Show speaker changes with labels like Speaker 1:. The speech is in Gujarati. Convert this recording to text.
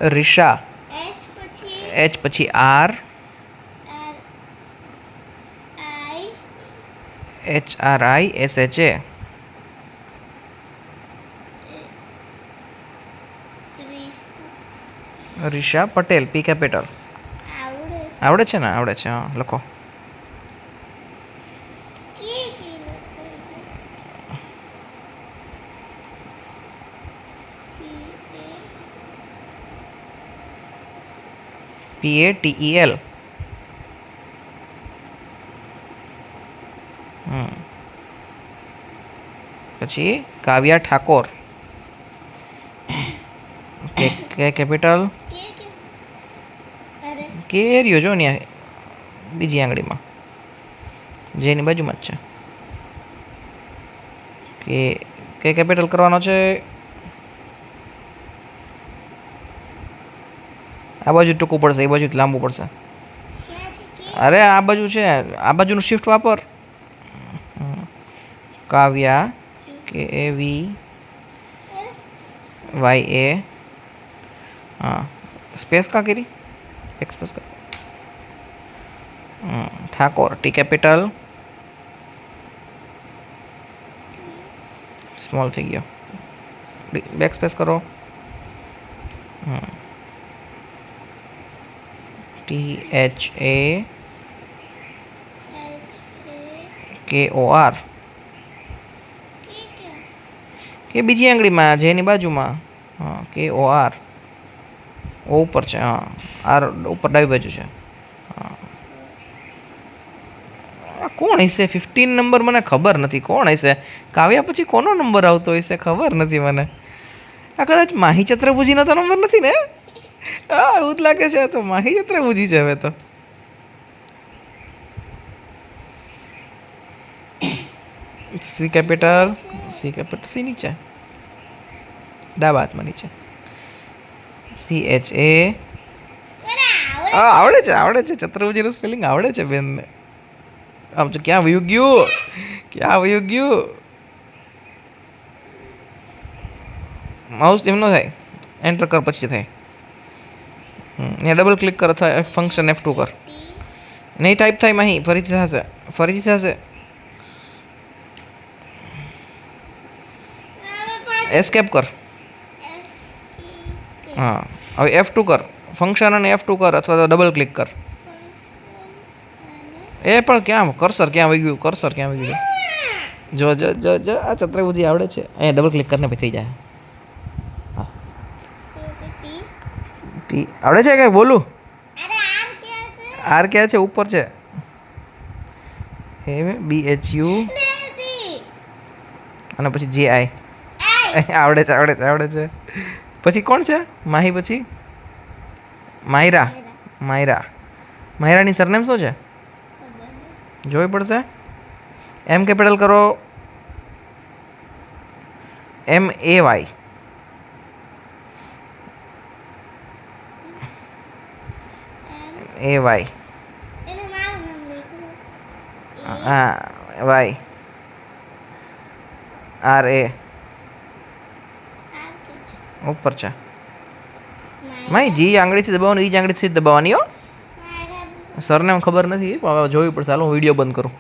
Speaker 1: રિશા. એચ પછી આર. HRISHA. રિશા પટેલ. પી કેપિટલ. આવડે છે ને? આવડે છે. હા, લખો. PATEL. પછી કાવ્યા ઠાકોર. કે કેપિટલ. કે રહ્યો જો ને બીજી આંગળીમાં, જેની બાજુમાં જ છે. કે કેપિટલ કરવાનો છે. આ બાજુ ટૂંકું પડશે, એ બાજુ લાંબુ પડશે. અરે આ બાજુ છે, આ બાજુનું શિફ્ટ વાપર. કાવ્યા KAVYA. હા, સ્પેસ કા કરી? એક સ્પેસ કા. ઠાકોર. T capital. સ્મોલ થઈ ગયો. બેક સ્પેસ કરો. THAKOR. કે બીજી આંગળીમાં, જેની બાજુમાં. હા, KOR. ઓ ઉપર છે. હા, આર ઉપર ડાબી બાજુ છે. કોણ હશે? 15 નંબર મને ખબર નથી. કોણ હશે? કાવ્યા પછી કોનો નંબર આવતો હશે ખબર નથી મને. આ કદાચ માહી ચત્રભુજીનો તો નંબર નથી ને? હા, એવું જ લાગે છે. તો માહી ચત્રભુજી છે હવે તો. C capital. સી નીચે, ડાબા હાથમાં નીચે. CHA. આવડે છે, આવડે છે. ચતુર્ભુજનું સ્પેલિંગ આવડે છે બેનને. આમ તો ક્યાં વયું ગયું? ક્યાં વયું ગયું? માઉસ એમ ન થાય, એન્ટર કર પછી થાય. ત્યાં ડબલ ક્લિક કર અથવા ફંક્શન F2 કર. નહીં ટાઈપ થાય માહી, ફરીથી થશે, ફરીથી થશે. એસ્કેપ કર. હા, હવે F2 કર. ફંક્શન અને F2 કર અથવા તો ડબલ ક્લિક કર. એ પણ ક્યાં કર્સર ક્યાં વહી ગયું? કર્સર ક્યાં વહી ગયું? જો જો જો જો, આ ચતુર્ભુજી આવડે છે. અહીંયા ડબલ ક્લિક કરીને પછી થઈ જાય. હા, ટી આવડે છે કે બોલું? આર ક્યાં છે? ઉપર છે. BHU અને પછી JI. આવડે છે, આવડે છે, આવડે છે. પછી કોણ છે માહી પછી? માયરા. માયરાની સરનેમ શું છે? જોવી પડશે. એમ કેપિટલ કરો. MAY. હા, YRA. ઉપર છે. માય જી આંગળીથી દબાવવાની, એ જ આંગળીથી દબાવવાની હો. સરનેમ ખબર નથી પણ હવે જોવી પડશે. હાલો, હું વિડીયો બંધ કરું.